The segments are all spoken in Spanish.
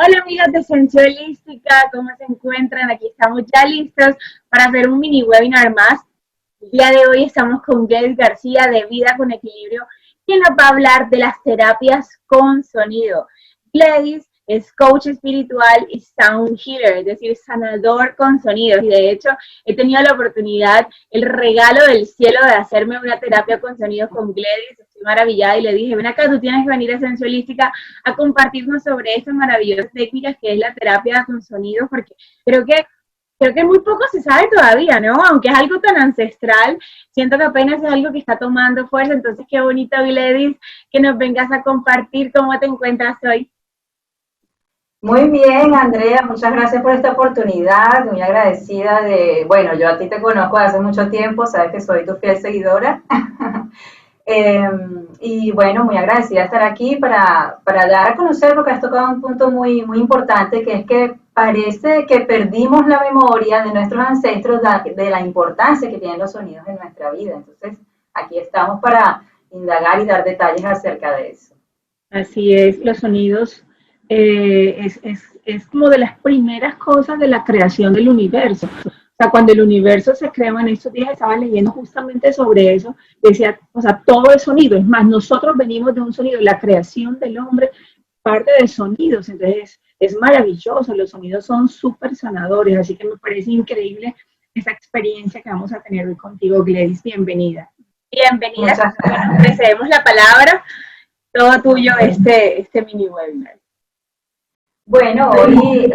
Hola amigas de Sensualística, ¿cómo se encuentran? Aquí estamos ya listos para hacer un mini webinar más. El día de hoy estamos con Gladys García de Vida con Equilibrio, quien nos va a hablar de las terapias con sonido. Gladys es coach espiritual y sound healer, es decir, sanador con sonidos. Y de hecho, he tenido la oportunidad, el regalo del cielo de hacerme una terapia con sonidos con Gladys. Estoy maravillada y le dije, ven acá, tú tienes que venir a Sensualística a compartirnos sobre estas maravillosas técnicas que es la terapia con sonidos, porque creo que creo que muy poco se sabe todavía, ¿no? Aunque es algo tan ancestral, siento que apenas es algo que está tomando fuerza. Entonces, qué bonito, Gladys, que nos vengas a compartir cómo te encuentras hoy. Muy bien, Andrea, muchas gracias por esta oportunidad, muy agradecida bueno, yo a ti te conozco hace mucho tiempo, sabes que soy tu fiel seguidora. Eh, y bueno, muy agradecida de estar aquí para dar a conocer, porque has tocado un punto muy importante, que es que parece que perdimos la memoria de nuestros ancestros de la importancia que tienen los sonidos en nuestra vida. Entonces, aquí estamos para indagar y dar detalles acerca de eso. Así es, los sonidos es como de las primeras cosas de la creación del universo. O sea, cuando el universo se creó en estos días, estaba leyendo justamente sobre eso, decía, o sea, todo es sonido. Es más, nosotros venimos de un sonido, la creación del hombre parte de sonidos, entonces es maravilloso, los sonidos son súper sanadores, así que me parece increíble esa experiencia que vamos a tener hoy contigo, Gladys, bienvenida. Bienvenida, Muchas bueno, gracias. te cedemos la palabra, todo tuyo este mini webinar. Bueno, hoy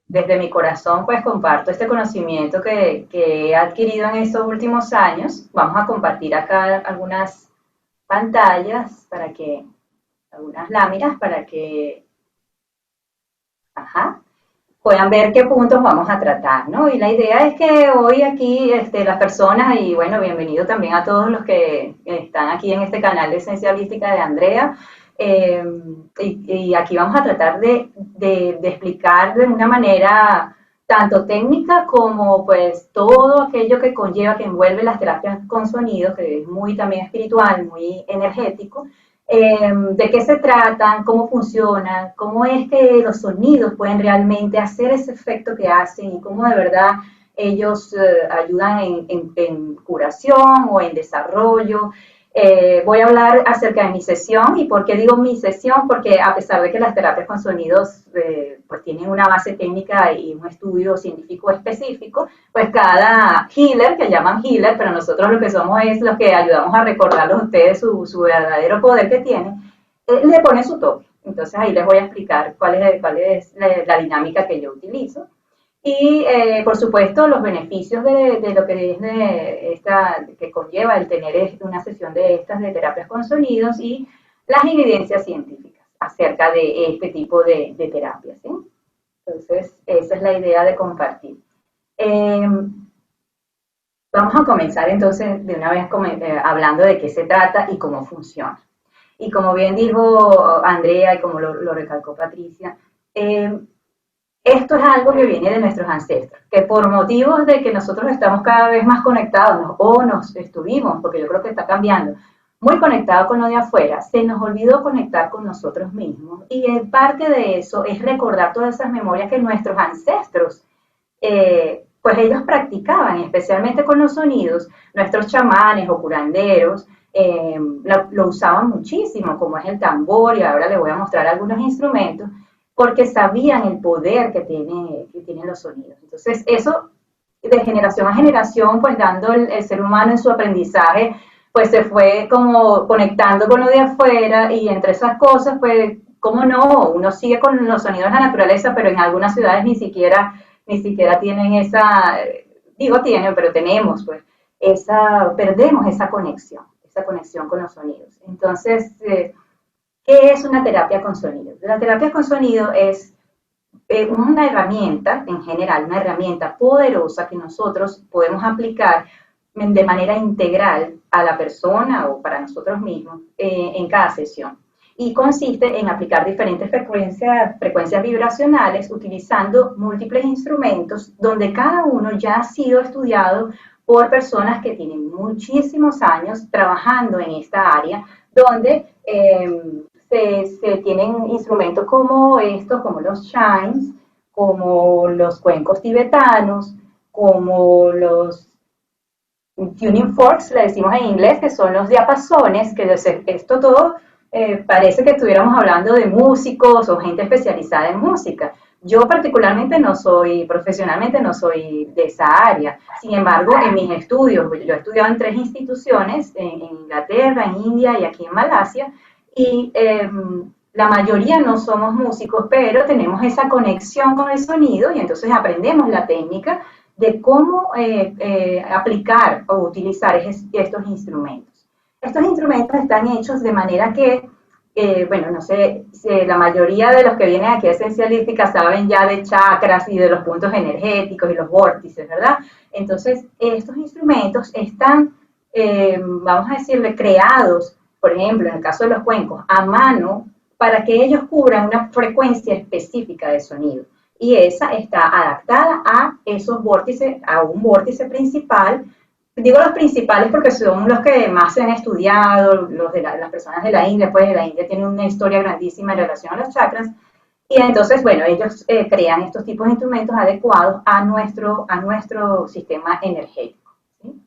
desde mi corazón pues comparto este conocimiento que he adquirido en estos últimos años. Vamos a compartir acá algunas pantallas algunas láminas para que, ajá, puedan ver qué puntos vamos a tratar, ¿no? Y la idea es que hoy aquí las personas, y bueno, bienvenido también a todos los que están aquí en este canal de Esencialística de Andrea, eh, y aquí vamos a tratar de explicar de una manera tanto técnica como pues todo aquello que conlleva, que envuelve las terapias con sonidos, que es muy también espiritual, muy energético, de qué se tratan, cómo funcionan, cómo es que los sonidos pueden realmente hacer ese efecto que hacen y cómo de verdad ellos ayudan en curación o en desarrollo. Voy a hablar acerca de mi sesión. ¿Y por qué digo mi sesión? Porque a pesar de que las terapias con sonidos pues tienen una base técnica y un estudio científico específico, pues cada healer, que llaman healer, pero nosotros lo que somos es los que ayudamos a recordarlos a ustedes su verdadero poder que tienen, le pone su toque. Entonces ahí les voy a explicar cuál es la dinámica que yo utilizo. Y por supuesto los beneficios de lo que es que conlleva el tener una sesión de estas de terapias con sonidos y las evidencias científicas acerca de este tipo de terapias, ¿sí? Entonces esa es la idea de compartir. Eh, Vamos a comenzar entonces de una vez hablando de qué se trata y cómo funciona. Y como bien dijo Andrea y como lo recalcó Patricia, esto es algo que viene de nuestros ancestros, que por motivos de que nosotros estamos cada vez más conectados, o nos estuvimos, porque yo creo que está cambiando, muy conectados con lo de afuera, se nos olvidó conectar con nosotros mismos. Y parte de eso es recordar todas esas memorias que nuestros ancestros, pues ellos practicaban, especialmente con los sonidos, nuestros chamanes o curanderos, lo usaban muchísimo, como es el tambor, y ahora les voy a mostrar algunos instrumentos, porque sabían el poder que tienen los sonidos. Entonces, eso de generación a generación, pues dando el ser humano en su aprendizaje, pues se fue como conectando con lo de afuera y entre esas cosas, pues, ¿cómo no? Uno sigue con los sonidos de la naturaleza, pero en algunas ciudades ni siquiera tienen digo tienen, pero tenemos, pues, perdemos esa conexión con los sonidos. Entonces, ¿qué es una terapia con sonido? La terapia con sonido es una herramienta, en general, una herramienta poderosa que nosotros podemos aplicar de manera integral a la persona o para nosotros mismos en cada sesión. Y consiste en aplicar diferentes frecuencias vibracionales utilizando múltiples instrumentos donde cada uno ya ha sido estudiado por personas que tienen muchísimos años trabajando en esta área, donde se tienen instrumentos como estos, como los chimes, como los cuencos tibetanos, como los tuning forks, le decimos en inglés, que son los diapasones, que esto todo parece que estuviéramos hablando de músicos o gente especializada en música. Yo particularmente no soy, profesionalmente no soy de esa área. Sin embargo, en mis estudios, yo he estudiado en 3 instituciones, en Inglaterra, en India y aquí en Malasia, y la mayoría no somos músicos, pero tenemos esa conexión con el sonido y entonces aprendemos la técnica de cómo aplicar o utilizar estos instrumentos. Estos instrumentos están hechos de manera que, bueno, no sé, la mayoría de los que vienen aquí a Esencialística saben ya de chakras y de los puntos energéticos y los vórtices, ¿verdad? Entonces, estos instrumentos están, vamos a decirle, creados, por ejemplo, en el caso de los cuencos, a mano, para que ellos cubran una frecuencia específica de sonido. Y esa está adaptada a esos vórtices, a un vórtice principal. Digo los principales porque son los que más se han estudiado, los de las personas de la India, pues de la India tienen una historia grandísima en relación a los chakras. Y entonces, bueno, ellos crean estos tipos de instrumentos adecuados a nuestro sistema energético, ¿sí?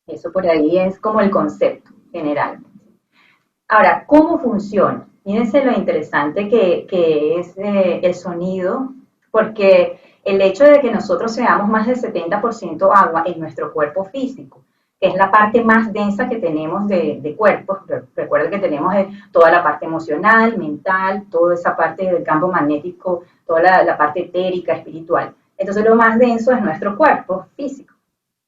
Eso por ahí es como el concepto general. Ahora, ¿cómo funciona? Fíjense lo interesante que es el sonido, porque el hecho de que nosotros seamos más del 70% agua en nuestro cuerpo físico, que es la parte más densa que tenemos de cuerpo, recuerden que tenemos toda la parte emocional, mental, toda esa parte del campo magnético, toda la parte etérica, espiritual. Entonces lo más denso es nuestro cuerpo físico.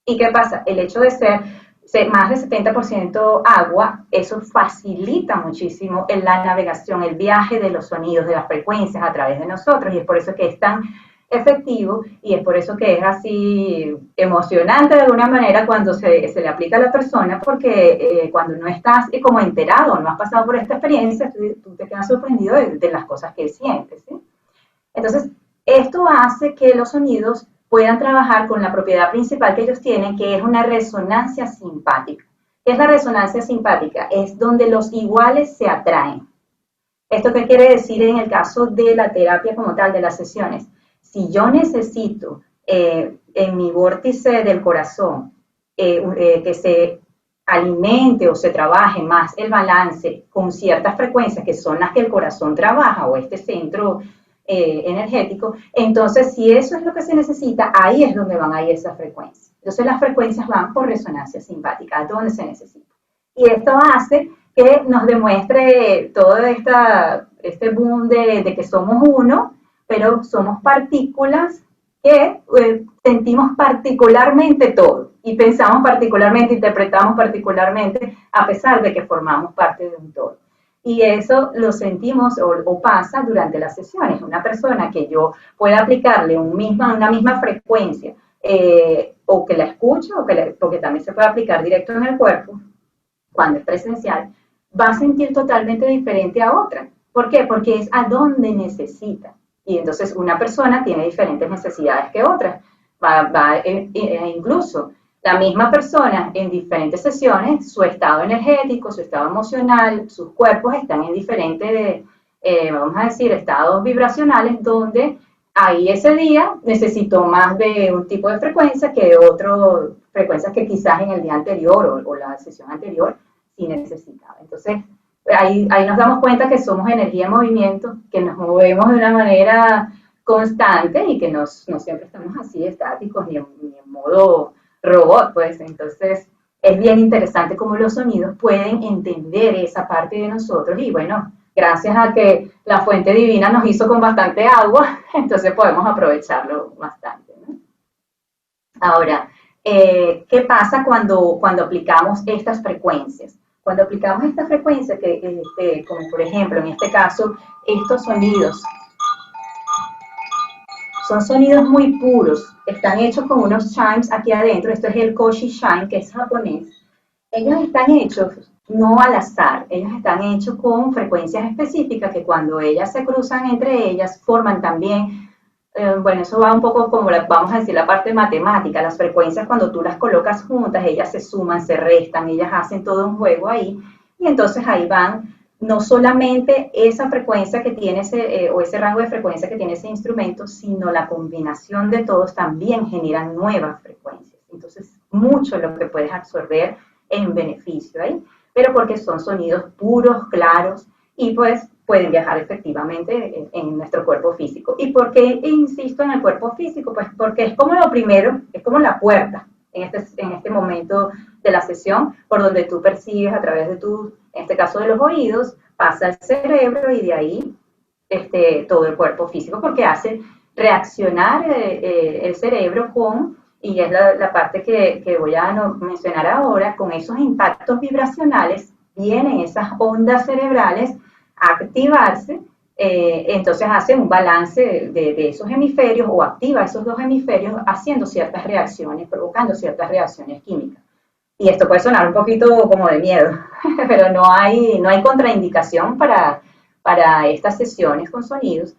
¿Y qué pasa? El hecho de ser más del 70% agua, eso facilita muchísimo en la navegación, el viaje de los sonidos, de las frecuencias a través de nosotros, y es por eso que es tan efectivo y es por eso que es así emocionante de alguna manera cuando se le aplica a la persona, porque cuando no estás como enterado, no has pasado por esta experiencia, tú te quedas sorprendido de las cosas que sientes, ¿sí? Entonces, esto hace que los sonidos puedan trabajar con la propiedad principal que ellos tienen, que es una resonancia simpática. ¿Qué es la resonancia simpática? Es donde los iguales se atraen. ¿Esto qué quiere decir en el caso de la terapia como tal, de las sesiones? Si yo necesito en mi vórtice del corazón que se alimente o se trabaje más el balance con ciertas frecuencias que son las que el corazón trabaja o este centro energético, entonces si eso es lo que se necesita, ahí es donde van a ir esas frecuencias. Entonces las frecuencias van por resonancia simpática, donde se necesita. Y esto hace que nos demuestre todo este boom de que somos uno, pero somos partículas que sentimos particularmente todo y pensamos particularmente, interpretamos particularmente, a pesar de que formamos parte de un todo. Y eso lo sentimos o pasa durante las sesiones. Una persona que yo pueda aplicarle una misma frecuencia o que la escuche, porque también se puede aplicar directo en el cuerpo, cuando es presencial, va a sentir totalmente diferente a otra. ¿Por qué? Porque es a donde necesita. Y entonces una persona tiene diferentes necesidades que otra. Incluso la misma persona en diferentes sesiones, su estado energético, su estado emocional, sus cuerpos están en diferentes, vamos a decir, estados vibracionales donde ahí ese día necesitó más de un tipo de frecuencia que otro, frecuencias que quizás en el día anterior o la sesión anterior sí necesitaba. Entonces, ahí nos damos cuenta que somos energía en movimiento, que nos movemos de una manera constante y que no siempre estamos así estáticos ni en modo robot, pues. Entonces es bien interesante cómo los sonidos pueden entender esa parte de nosotros y bueno, gracias a que la fuente divina nos hizo con bastante agua, entonces podemos aprovecharlo bastante, ¿no? Ahora, ¿qué pasa cuando aplicamos estas frecuencias? Cuando aplicamos estas frecuencias, como por ejemplo en este caso, estos sonidos, son sonidos muy puros, están hechos con unos chimes aquí adentro, esto es el Koshi Chime, que es japonés. Ellos están hechos no al azar, ellos están hechos con frecuencias específicas que cuando ellas se cruzan entre ellas forman también, bueno, eso va un poco como, vamos a decir, la parte matemática, las frecuencias cuando tú las colocas juntas, ellas se suman, se restan, ellas hacen todo un juego ahí, y entonces ahí van no solamente esa frecuencia que tiene o ese rango de frecuencia que tiene ese instrumento, sino la combinación de todos también genera nuevas frecuencias. Entonces, mucho lo que puedes absorber en beneficio ahí, pero porque son sonidos puros, claros, y pues pueden viajar efectivamente en nuestro cuerpo físico. ¿Y por qué insisto en el cuerpo físico? Pues porque es como lo primero, es como la puerta en este momento de la sesión, por donde tú percibes a través de tu, en este caso de los oídos, pasa el cerebro y de ahí todo el cuerpo físico, porque hace reaccionar el cerebro con, y es la parte que voy a mencionar ahora, con esos impactos vibracionales, vienen esas ondas cerebrales a activarse, entonces hace un balance de esos hemisferios o activa esos dos hemisferios haciendo ciertas reacciones, provocando ciertas reacciones químicas. Y esto puede sonar un poquito como de miedo, pero no hay contraindicación para estas sesiones con sonidos,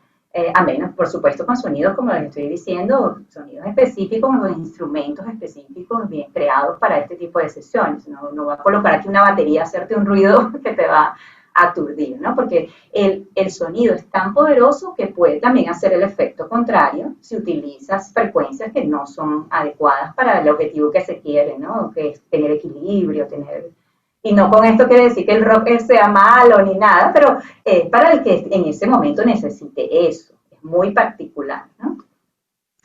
a menos, por supuesto, con sonidos, como les estoy diciendo, sonidos específicos o instrumentos específicos bien creados para este tipo de sesiones. No va a colocar aquí una batería a hacerte un ruido que te va a aturdir, ¿no? Porque el sonido es tan poderoso que puede también hacer el efecto contrario si utilizas frecuencias que no son adecuadas para el objetivo que se quiere, ¿no? Que es tener equilibrio, y no con esto quiere decir que el rock sea malo ni nada, pero es para el que en ese momento necesite eso, es muy particular, ¿no?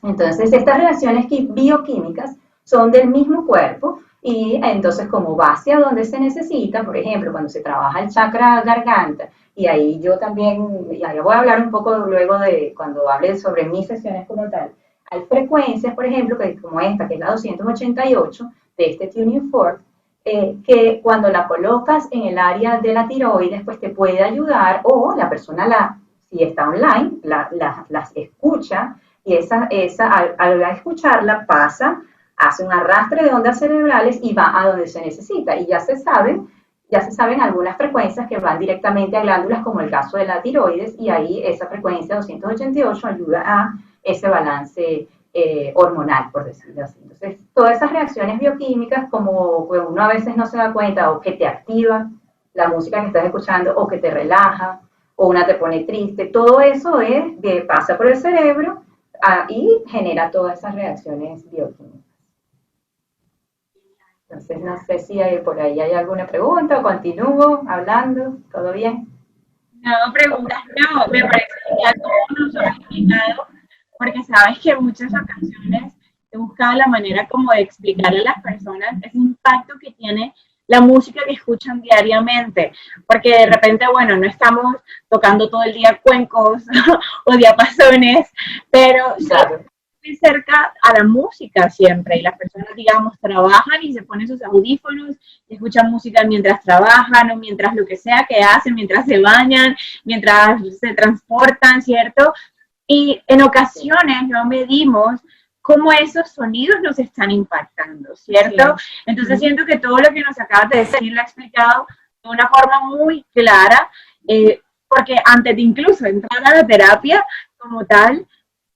Entonces, estas reacciones bioquímicas son del mismo cuerpo y entonces como base a donde se necesita, por ejemplo, cuando se trabaja el chakra garganta, y ahí yo también, ya voy a hablar un poco luego de cuando hable sobre mis sesiones como tal, hay frecuencias, por ejemplo, que como esta, que es la 288 de este Tuning Fork, que cuando la colocas en el área de la tiroides, pues te puede ayudar, o la persona, si está online, las escucha, y al escucharla pasa, hace un arrastre de ondas cerebrales y va a donde se necesita. Y ya se saben algunas frecuencias que van directamente a glándulas, como el caso de la tiroides, y ahí esa frecuencia 288 ayuda a ese balance hormonal, por decirlo así. Entonces, todas esas reacciones bioquímicas, como pues, uno a veces no se da cuenta, o que te activa la música que estás escuchando, o que te relaja, o una te pone triste, todo eso pasa por el cerebro y genera todas esas reacciones bioquímicas. Entonces, no sé si por ahí hay alguna pregunta o continúo hablando, ¿todo bien? No, preguntas no, me parece que ya todo nos ha explicado, porque sabes que en muchas ocasiones he buscado la manera como de explicarle a las personas ese impacto que tiene la música que escuchan diariamente, porque de repente, bueno, no estamos tocando todo el día cuencos o diapasones, pero Claro. cerca a la música siempre, y las personas, digamos, trabajan y se ponen sus audífonos y escuchan música mientras trabajan o mientras lo que sea que hacen, mientras se bañan, mientras se transportan, ¿cierto? Y en ocasiones no medimos cómo esos sonidos nos están impactando, ¿cierto? Sí. Entonces siento que todo lo que nos acabas de decir lo ha explicado de una forma muy clara, porque antes de incluso entrar a la terapia como tal,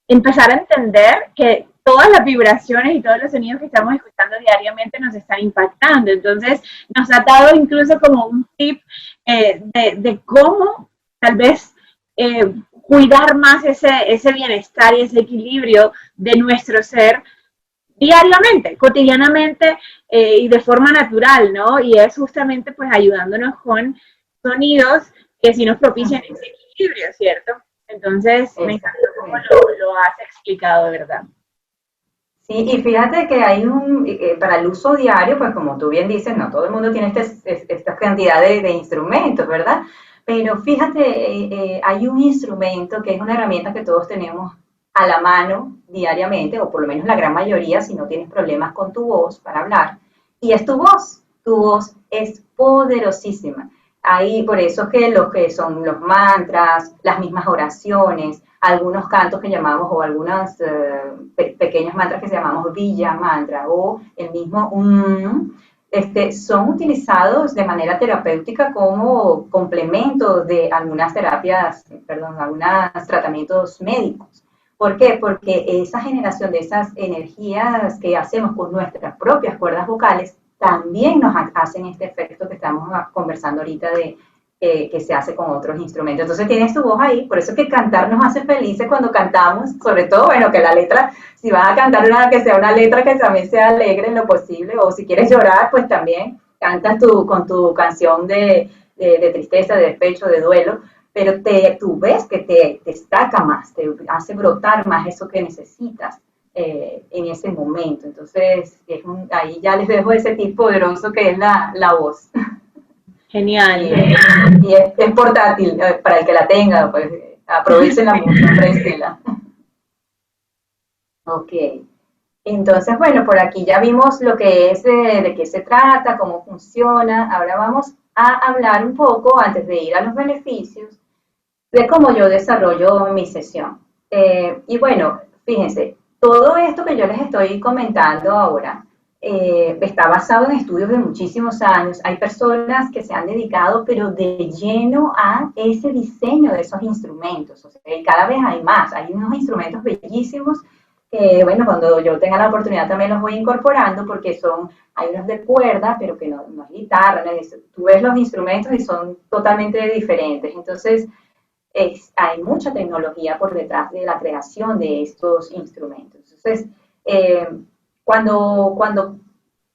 empezar a entender que todas las vibraciones y todos los sonidos que estamos escuchando diariamente nos están impactando. Entonces, nos ha dado incluso como un tip de cómo tal vez cuidar más ese bienestar y ese equilibrio de nuestro ser diariamente, cotidianamente y de forma natural, ¿no? Y es justamente pues ayudándonos con sonidos que sí nos propician ese equilibrio, ¿cierto? Entonces, me encantó cómo lo has explicado, de verdad. Sí, y fíjate que para el uso diario, pues como tú bien dices, no todo el mundo tiene esta cantidad de instrumentos, ¿verdad? Pero fíjate, hay un instrumento que es una herramienta que todos tenemos a la mano diariamente, o por lo menos la gran mayoría, si no tienes problemas con tu voz para hablar, y es tu voz. Tu voz es poderosísima. Ahí, por eso que los que son los mantras, las mismas oraciones, algunos cantos que llamamos, o algunos pequeños mantras que llamamos Villa Mantra, o el mismo son utilizados de manera terapéutica como complemento de algunas terapias, algunos tratamientos médicos. ¿Por qué? Porque esa generación de esas energías que hacemos con nuestras propias cuerdas vocales también nos hacen este efecto que estamos conversando ahorita que se hace con otros instrumentos. Entonces tienes tu voz ahí, por eso es que cantar nos hace felices cuando cantamos, sobre todo, bueno, que la letra, si vas a cantar una, que sea una letra que también sea alegre en lo posible, o si quieres llorar, pues también cantas con tu canción de tristeza, de despecho, de duelo, pero tú ves que te destaca más, te hace brotar más eso que necesitas en ese momento. Entonces, ahí ya les dejo ese tip poderoso que es la voz. Genial. Y es portátil, para el que la tenga, pues aprovechenla mucho, aprécienla. Ok. Entonces, bueno, por aquí ya vimos lo que es, de qué se trata, cómo funciona. Ahora vamos a hablar un poco, antes de ir a los beneficios, de cómo yo desarrollo mi sesión. Y bueno, fíjense, todo esto que yo les estoy comentando ahora está basado en estudios de muchísimos años. Hay personas que se han dedicado, pero de lleno a ese diseño de esos instrumentos. O sea, y cada vez hay más. Hay unos instrumentos bellísimos que, bueno, cuando yo tenga la oportunidad también los voy incorporando porque hay unos de cuerda, pero que no es guitarra, no es, tú ves los instrumentos y son totalmente diferentes. Entonces, hay mucha tecnología por detrás de la creación de estos instrumentos. Entonces, eh, cuando, cuando,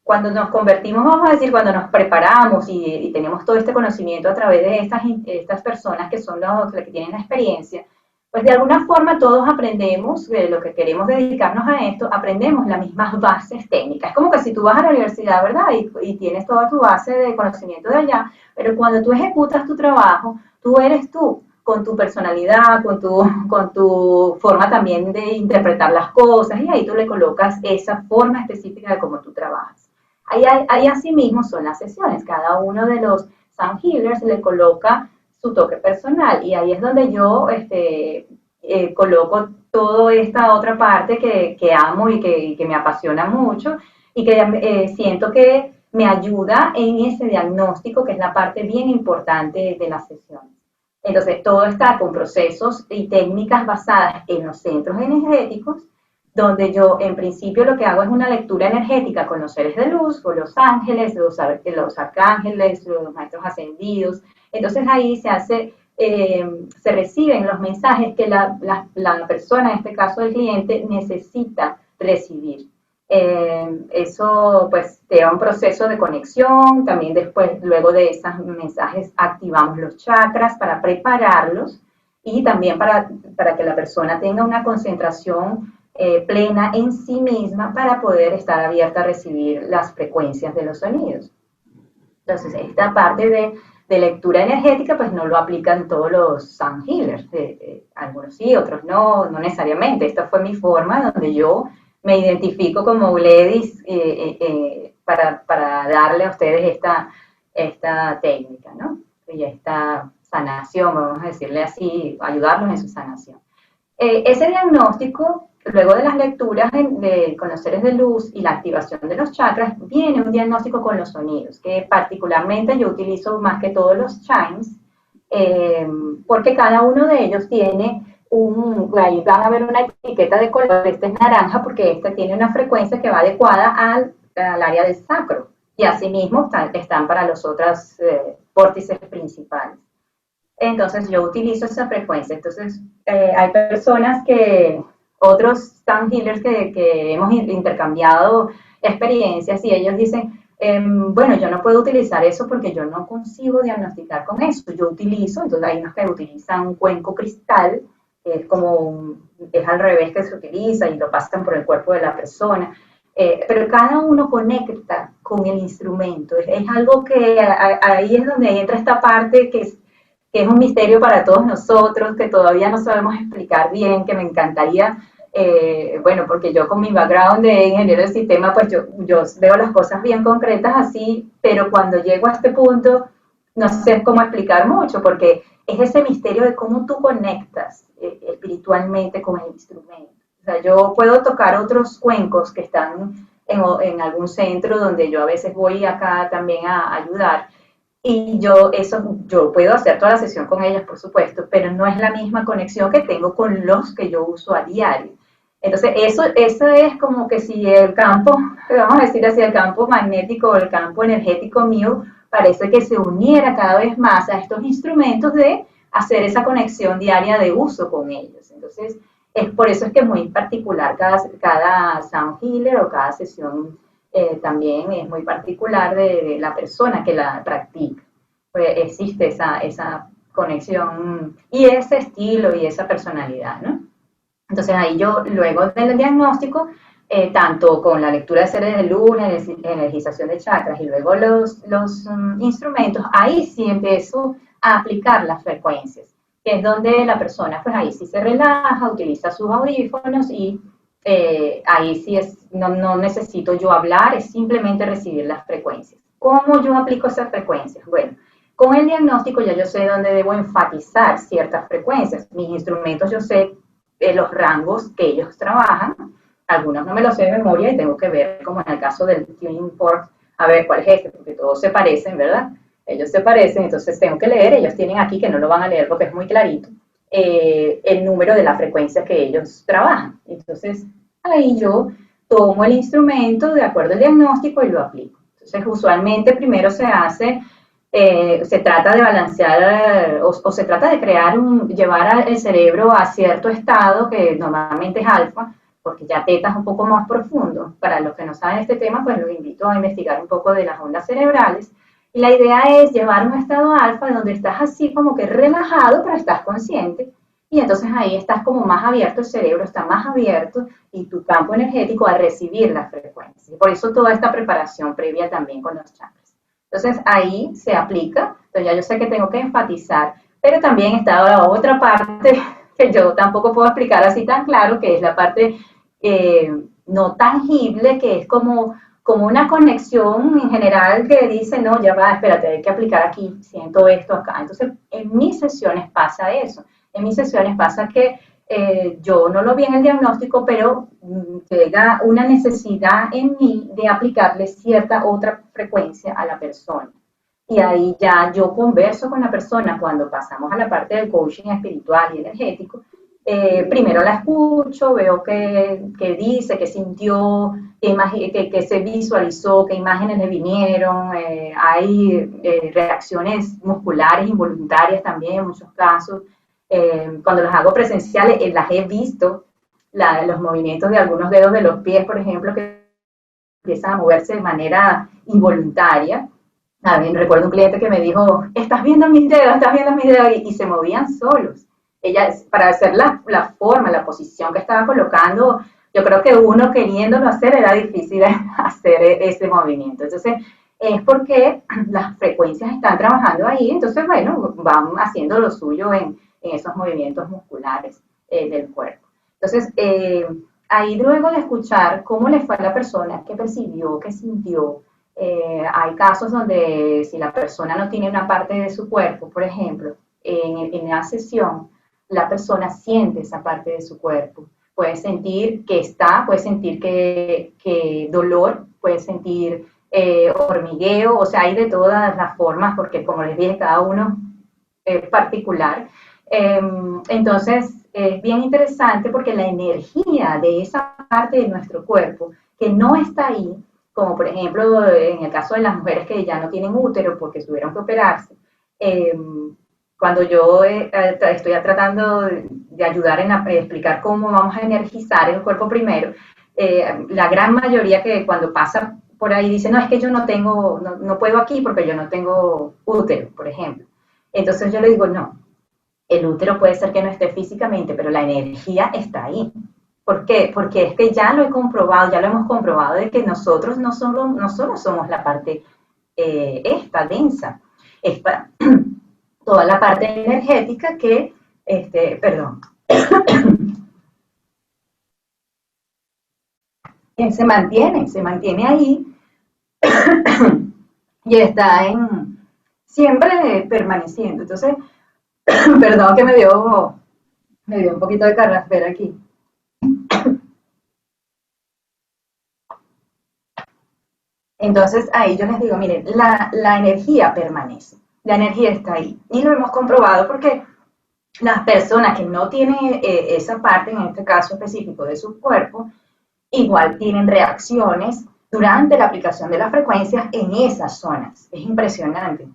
cuando nos convertimos, vamos a decir, cuando nos preparamos y tenemos todo este conocimiento a través de estas personas que son los que tienen la experiencia, pues de alguna forma todos aprendemos, lo que queremos dedicarnos a esto, aprendemos las mismas bases técnicas. Es como que si tú vas a la universidad, ¿verdad? Y tienes toda tu base de conocimiento de allá, pero cuando tú ejecutas tu trabajo, tú eres tú, con tu personalidad, con tu forma también de interpretar las cosas, y ahí tú le colocas esa forma específica de cómo tú trabajas. Ahí asimismo son las sesiones, cada uno de los sound healers le coloca su toque personal, y ahí es donde yo coloco toda esta otra parte que amo y que me apasiona mucho, y que siento que me ayuda en ese diagnóstico, que es la parte bien importante de las sesiones. Entonces, todo está con procesos y técnicas basadas en los centros energéticos, donde yo en principio lo que hago es una lectura energética con los seres de luz, con los ángeles, los arcángeles, los maestros ascendidos. Entonces ahí se reciben los mensajes que la persona, en este caso el cliente, necesita recibir. Eso pues te da un proceso de conexión, también después, luego de esos mensajes, activamos los chakras para prepararlos y también para que la persona tenga una concentración plena en sí misma para poder estar abierta a recibir las frecuencias de los sonidos. Entonces, esta parte de lectura energética, pues no lo aplican todos los sound healers. Algunos sí, otros no necesariamente. Esta fue mi forma donde yo me identifico como Gladys para darle a ustedes esta técnica, ¿no? Y esta sanación, vamos a decirle así, ayudarlos en su sanación. Ese diagnóstico, luego de las lecturas con los seres de luz y la activación de los chakras, viene un diagnóstico con los sonidos, que particularmente yo utilizo más que todos los chimes, porque cada uno de ellos tiene ahí van a ver una etiqueta de color. Este es naranja porque este tiene una frecuencia que va adecuada al área del sacro, y asimismo están para los otros vórtices principales. Entonces yo utilizo esa frecuencia. Entonces hay personas otros sound healers que hemos intercambiado experiencias, y ellos dicen, bueno, yo no puedo utilizar eso porque yo no consigo diagnosticar con eso. Yo utilizo, entonces hay unos que utilizan un cuenco cristal, es al revés que se utiliza y lo pasan por el cuerpo de la persona. Pero cada uno conecta con el instrumento. Es algo que ahí es donde entra esta parte que es un misterio para todos nosotros, que todavía no sabemos explicar bien, que me encantaría, bueno, porque yo con mi background de ingeniero de sistema, pues yo veo las cosas bien concretas así, pero cuando llego a este punto, no sé cómo explicar mucho, porque es ese misterio de cómo tú conectas espiritualmente con el instrumento. O sea, yo puedo tocar otros cuencos que están en algún centro donde yo a veces voy acá también a ayudar, y yo puedo hacer toda la sesión con ellos, por supuesto, pero no es la misma conexión que tengo con los que yo uso a diario. Entonces, eso es como que si el campo, vamos a decir así, el campo magnético o el campo energético mío parece que se uniera cada vez más a estos instrumentos de hacer esa conexión diaria de uso con ellos. Entonces, es por eso es que es muy particular cada sound healer o cada sesión también es muy particular de la persona que la practica. Pues existe esa conexión y ese estilo y esa personalidad, ¿no? Entonces ahí yo, luego del diagnóstico, tanto con la lectura de seres de luz, energización de chakras y luego los instrumentos, ahí sí empiezo a aplicar las frecuencias, que es donde la persona, pues ahí sí se relaja, utiliza sus audífonos y ahí sí no necesito yo hablar, es simplemente recibir las frecuencias. ¿Cómo yo aplico esas frecuencias? Bueno, con el diagnóstico ya yo sé dónde debo enfatizar ciertas frecuencias. Mis instrumentos yo sé los rangos que ellos trabajan, algunos no me los sé de memoria y tengo que ver, como en el caso del Tuning Fork, a ver cuál es este, porque todos se parecen, ¿verdad? Ellos se parecen, entonces tengo que leer, ellos tienen aquí que no lo van a leer porque es muy clarito, el número de la frecuencia que ellos trabajan. Entonces, ahí yo tomo el instrumento de acuerdo al diagnóstico y lo aplico. Entonces, usualmente primero se trata de balancear o se trata de llevar el cerebro a cierto estado que normalmente es alfa, porque ya teta es un poco más profundo. Para los que no saben este tema, pues los invito a investigar un poco de las ondas cerebrales. Y la idea es llevar un estado alfa donde estás así como que relajado, pero estás consciente. Y entonces ahí estás como más abierto, el cerebro está más abierto y tu campo energético a recibir la frecuencia. Por eso toda esta preparación previa también con los chakras. Entonces ahí se aplica, entonces ya yo sé que tengo que enfatizar, pero también está la otra parte que yo tampoco puedo explicar así tan claro, que es la parte no tangible, que es como una conexión en general que dice, no, ya va, espérate, hay que aplicar aquí, siento esto acá. Entonces, en mis sesiones pasa eso. En mis sesiones pasa que yo no lo vi en el diagnóstico, pero llega una necesidad en mí de aplicarle cierta otra frecuencia a la persona. Y ahí ya yo converso con la persona cuando pasamos a la parte del coaching espiritual y energético. Primero la escucho, veo qué dice, qué sintió, qué se visualizó, qué imágenes le vinieron. Hay reacciones musculares involuntarias también en muchos casos. Cuando las hago presenciales, las he visto, los movimientos de algunos dedos de los pies, por ejemplo, que empiezan a moverse de manera involuntaria. A ver, recuerdo un cliente que me dijo, estás viendo mis dedos, y se movían solos. Ella, para hacer la forma, la posición que estaba colocando, yo creo que uno queriéndolo hacer era difícil hacer ese movimiento. Entonces, es porque las frecuencias están trabajando ahí, entonces, bueno, van haciendo lo suyo en esos movimientos musculares del cuerpo. Entonces, ahí luego de escuchar cómo le fue a la persona, qué percibió, qué sintió, hay casos donde si la persona no tiene una parte de su cuerpo, por ejemplo, en la sesión, la persona siente esa parte de su cuerpo. Puede sentir que puede sentir que dolor, puede sentir hormigueo, o sea, hay de todas las formas, porque como les dije, cada uno es particular. Entonces, es bien interesante porque la energía de esa parte de nuestro cuerpo que no está ahí, como por ejemplo en el caso de las mujeres que ya no tienen útero porque tuvieron que operarse, cuando yo estoy tratando de ayudar en explicar cómo vamos a energizar el cuerpo primero, la gran mayoría que cuando pasa por ahí dice, no, es que yo no puedo aquí porque yo no tengo útero, por ejemplo. Entonces yo le digo, no, el útero puede ser que no esté físicamente, pero la energía está ahí. ¿Por qué? Porque es que ya lo hemos comprobado de que nosotros no solo somos la parte esta densa, esta, toda la parte energética que, se mantiene ahí y está siempre permaneciendo. Entonces, perdón que me dio un poquito de carraspera aquí. Entonces ahí yo les digo, miren, la energía permanece, la energía está ahí. Y lo hemos comprobado porque las personas que no tienen esa parte, en este caso específico de su cuerpo, igual tienen reacciones durante la aplicación de las frecuencias en esas zonas. Es impresionante.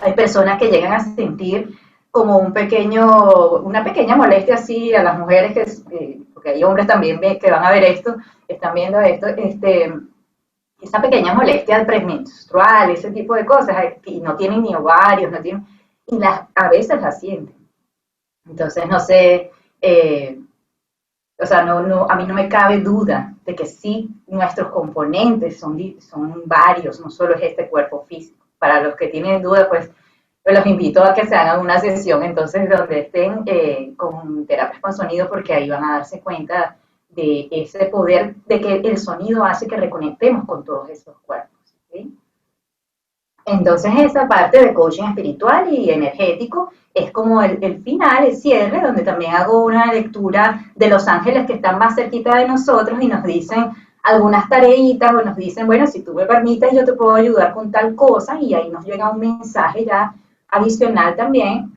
Hay personas que llegan a sentir como una pequeña molestia así a las mujeres, porque hay hombres también que van a ver esto, que están viendo esto, esa pequeña molestia premenstrual, ese tipo de cosas, y no tienen ni ovarios, y a veces las sienten. Entonces, no sé, o sea, a mí no me cabe duda de que sí, nuestros componentes son varios, no solo es este cuerpo físico. Para los que tienen duda, pues los invito a que se hagan una sesión entonces donde estén con terapias con sonido, porque ahí van a darse cuenta de ese poder de que el sonido hace que reconectemos con todos esos cuerpos. ¿Sí? Entonces esa parte de coaching espiritual y energético es como el final, el cierre, donde también hago una lectura de los ángeles que están más cerquita de nosotros y nos dicen algunas tareitas o nos dicen, bueno, si tú me permites yo te puedo ayudar con tal cosa, y ahí nos llega un mensaje ya adicional también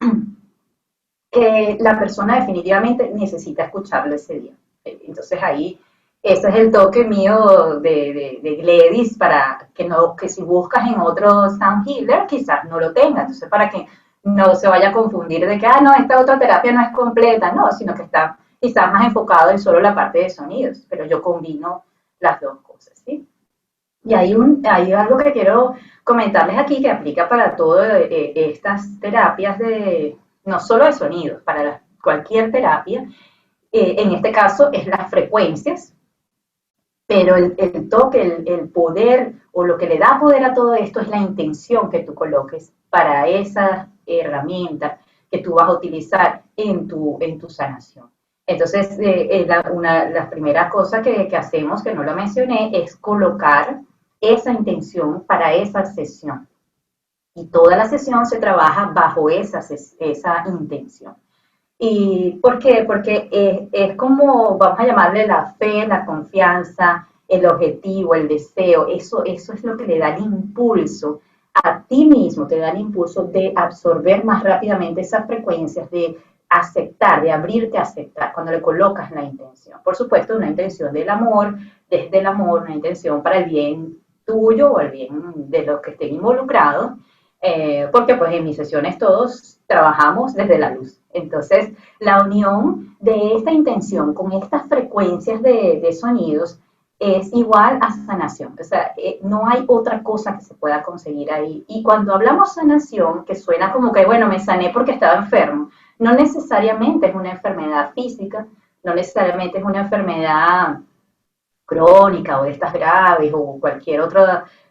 que la persona definitivamente necesita escucharlo ese día. Entonces ahí, ese es el toque mío de Gladys, para que si buscas en otro sound healer, quizás no lo tenga. Entonces, para que no se vaya a confundir de que, no, esta otra terapia no es completa, no, sino que está quizás más enfocado en solo la parte de sonidos, pero yo combino las dos cosas, ¿sí? Y hay algo que quiero comentarles aquí que aplica para todas estas terapias no solo de sonidos, para cualquier terapia. En este caso es las frecuencias, pero el toque, el poder, o lo que le da poder a todo esto es la intención que tú coloques para esa herramienta que tú vas a utilizar en tu sanación. Entonces, la primera cosa que hacemos, que no lo mencioné, es colocar esa intención para esa sesión. Y toda la sesión se trabaja bajo esa intención. ¿Y por qué? Porque es como, vamos a llamarle la fe, la confianza, el objetivo, el deseo. Eso es lo que le da el impulso a ti mismo, te da el impulso de absorber más rápidamente esas frecuencias, de aceptar, de abrirte a aceptar cuando le colocas la intención. Por supuesto, una intención del amor, desde el amor, una intención para el bien tuyo o el bien de los que estén involucrados, porque pues en mis sesiones todos trabajamos desde la luz. Entonces, la unión de esta intención con estas frecuencias de sonidos es igual a sanación. O sea, no hay otra cosa que se pueda conseguir ahí. Y cuando hablamos sanación, que suena como que, bueno, me sané porque estaba enfermo, no necesariamente es una enfermedad física, no necesariamente es una enfermedad crónica o de estas graves o cualquier otro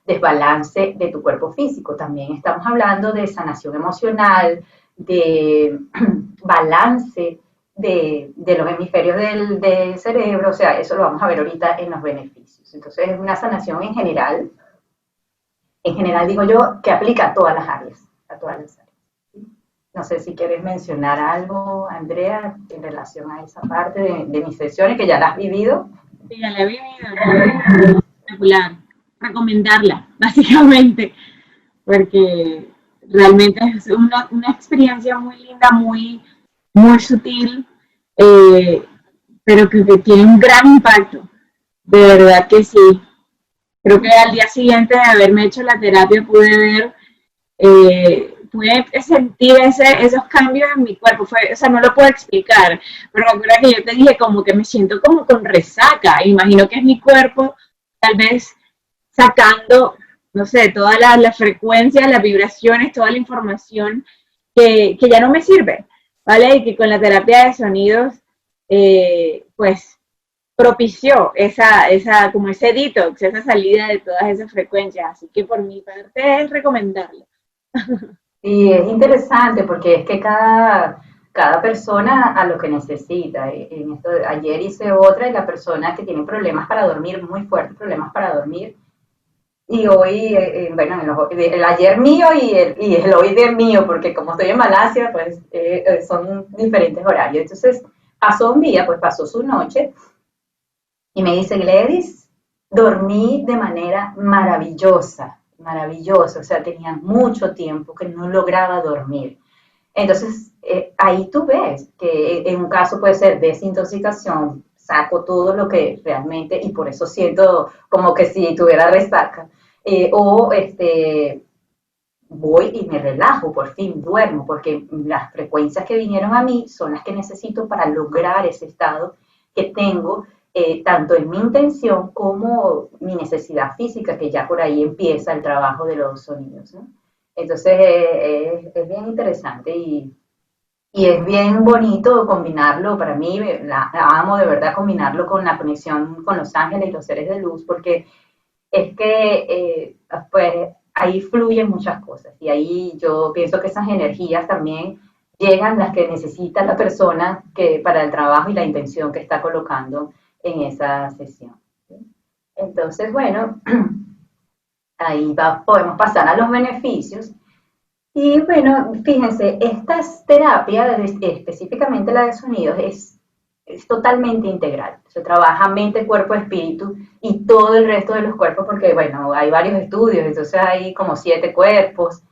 desbalance de tu cuerpo físico. También estamos hablando de sanación emocional, de balance de los hemisferios del cerebro. O sea, eso lo vamos a ver ahorita en los beneficios. Entonces es una sanación en general digo yo, que aplica a todas las áreas, a todas las áreas. No sé si quieres mencionar algo, Andrea, en relación a esa parte de mis sesiones, que ya las has vivido. Sí, ya la he vivido, espectacular. Recomendarla, básicamente, porque realmente es una experiencia muy linda, muy sutil, pero que tiene un gran impacto. De verdad que sí. Creo que al día siguiente de haberme hecho la terapia pude sentir esos cambios en mi cuerpo. O sea, no lo puedo explicar, pero me acuerdo que yo te dije como que me siento como con resaca. Imagino que es mi cuerpo tal vez sacando, no sé, todas las frecuencias, las vibraciones, toda la información que ya no me sirve, ¿vale? Y que con la terapia de sonidos, pues propició como ese detox, esa salida de todas esas frecuencias. Así que por mi parte es recomendarlo. Y es interesante porque es que cada persona a lo que necesita. Ayer hice otra y la persona que tiene problemas para dormir, muy fuertes problemas para dormir, y hoy, bueno, el ayer mío y el hoy de mío, porque como estoy en Malasia, pues son diferentes horarios. Entonces pasó un día, pues pasó su noche, y me dice, Gladys, dormí de manera maravillosa, maravillosa. O sea, tenía mucho tiempo que no lograba dormir. Entonces, ahí tú ves que en un caso puede ser desintoxicación, saco todo lo que realmente, y por eso siento como que si tuviera resaca. Voy y me relajo, por fin duermo, porque las frecuencias que vinieron a mí son las que necesito para lograr ese estado que tengo, tanto en mi intención como mi necesidad física, que ya por ahí empieza el trabajo de los sonidos, ¿no? Entonces es bien interesante y es bien bonito combinarlo, para mí, amo de verdad combinarlo con la conexión con los ángeles y los seres de luz, porque es que pues ahí fluyen muchas cosas y ahí yo pienso que esas energías también llegan las que necesita la persona que, para el trabajo y la intención que está colocando en esa sesión. Entonces, bueno, ahí podemos pasar a los beneficios. Y bueno, fíjense, estas terapias, específicamente la de sonidos, es totalmente integral. Se trabaja mente, cuerpo, espíritu y todo el resto de los cuerpos, porque bueno, hay varios estudios, entonces hay como 7 cuerpos.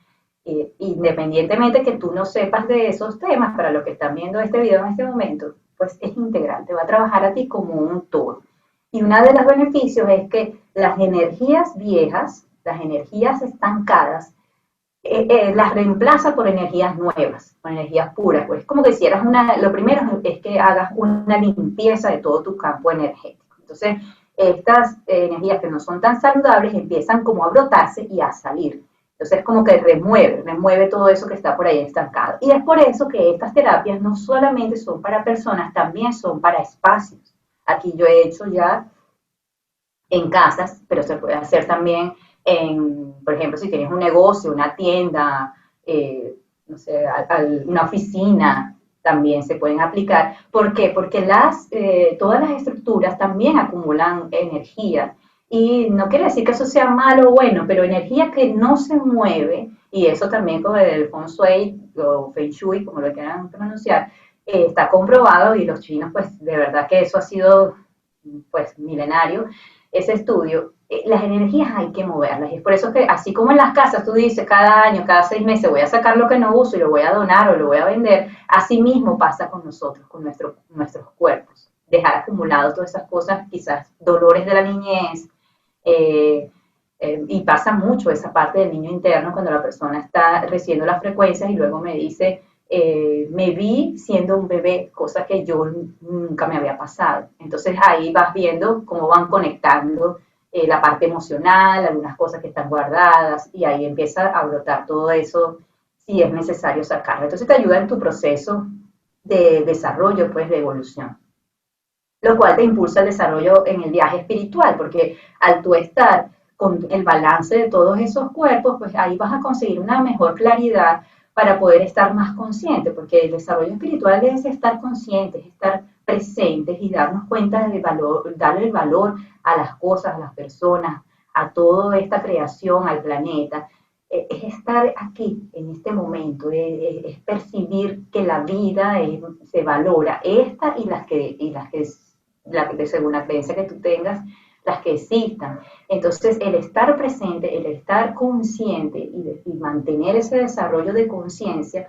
Independientemente que tú no sepas de esos temas, para los que están viendo este video en este momento, pues es integral, te va a trabajar a ti como un todo. Y uno de los beneficios es que las energías viejas, las energías estancadas, las reemplaza por energías nuevas, por energías puras. Pues como que hicieras lo primero es que hagas una limpieza de todo tu campo energético. Entonces, estas energías que no son tan saludables empiezan como a brotarse y a salir. Entonces, como que remueve todo eso que está por ahí estancado. Y es por eso que estas terapias no solamente son para personas, también son para espacios. Aquí yo he hecho ya en casas, pero se puede hacer también por ejemplo, si tienes un negocio, una tienda, no sé, una oficina, también se pueden aplicar. ¿Por qué? Porque todas las estructuras también acumulan energía. Y no quiere decir que eso sea malo o bueno, pero energía que no se mueve, y eso también con el Feng Shui o Feng Shui, como lo quieran pronunciar, está comprobado, y los chinos, pues de verdad que eso ha sido pues milenario, ese estudio. Las energías hay que moverlas, y es por eso que así como en las casas tú dices cada año, cada 6 meses voy a sacar lo que no uso y lo voy a donar o lo voy a vender, así mismo pasa con nosotros, con nuestros cuerpos, dejar acumulado todas esas cosas, quizás dolores de la niñez, y pasa mucho esa parte del niño interno cuando la persona está recibiendo las frecuencias y luego me dice, me vi siendo un bebé, cosa que yo nunca me había pasado. Entonces ahí vas viendo cómo van conectando la parte emocional, algunas cosas que están guardadas, y ahí empieza a brotar todo eso si es necesario sacarlo. Entonces te ayuda en tu proceso de desarrollo, pues de evolución, lo cual te impulsa el desarrollo en el viaje espiritual, porque al tú estar con el balance de todos esos cuerpos, pues ahí vas a conseguir una mejor claridad para poder estar más consciente, porque el desarrollo espiritual es estar conscientes, estar presentes y darnos cuenta del valor, darle el valor a las cosas, a las personas, a toda esta creación, al planeta. Es estar aquí, en este momento, es percibir que la vida se valora, esta según la creencia que tú tengas, las que existan. Entonces, el estar presente, el estar consciente y mantener ese desarrollo de conciencia,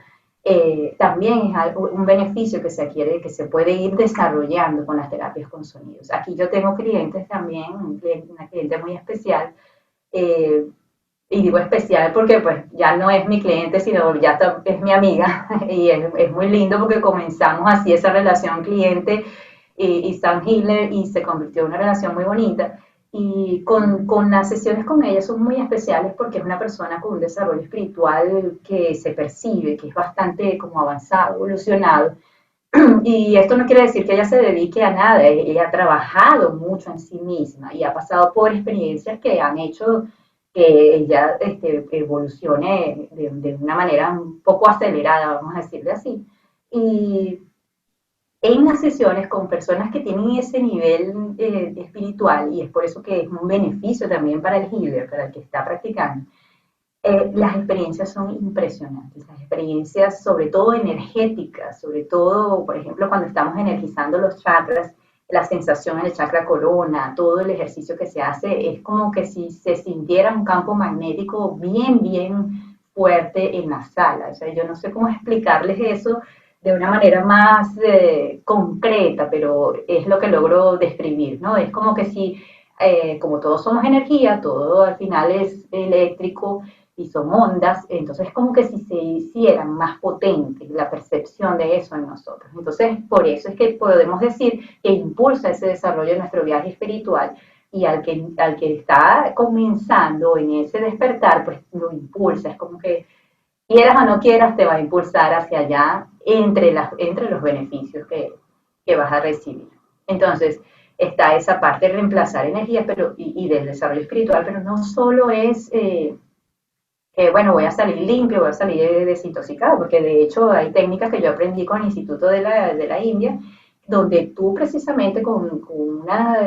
también es un beneficio que se adquiere, que se puede ir desarrollando con las terapias con sonidos. Aquí yo tengo clientes también, una cliente muy especial, y digo especial porque pues ya no es mi cliente, sino ya es mi amiga, y es muy lindo porque comenzamos así esa relación cliente y Sam Healer, y se convirtió en una relación muy bonita. Y con las sesiones con ella son muy especiales porque es una persona con un desarrollo espiritual que se percibe, que es bastante como avanzado, evolucionado. Y esto no quiere decir que ella se dedique a nada, ella ha trabajado mucho en sí misma y ha pasado por experiencias que han hecho que ella evolucione de una manera un poco acelerada, vamos a decirle así. Y en las sesiones con personas que tienen ese nivel espiritual, y es por eso que es un beneficio también para el healer, para el que está practicando, las experiencias son impresionantes, las experiencias sobre todo energéticas, sobre todo, por ejemplo, cuando estamos energizando los chakras, la sensación en el chakra corona, todo el ejercicio que se hace, es como que si se sintiera un campo magnético bien, bien fuerte en la sala. O sea, yo no sé cómo explicarles eso, de una manera más concreta, pero es lo que logro describir, ¿no? Es como que si, como todos somos energía, todo al final es eléctrico y son ondas, entonces es como que si se hiciera más potente la percepción de eso en nosotros. Entonces, por eso es que podemos decir que impulsa ese desarrollo de nuestro viaje espiritual y al que está comenzando en ese despertar, pues lo impulsa, es como que quieras o no quieras, te va a impulsar hacia allá entre los beneficios que vas a recibir. Entonces, está esa parte de reemplazar energía y del desarrollo espiritual, pero no solo es que, bueno, voy a salir limpio, voy a salir desintoxicado, porque de hecho hay técnicas que yo aprendí con el Instituto de la India, donde tú precisamente con unas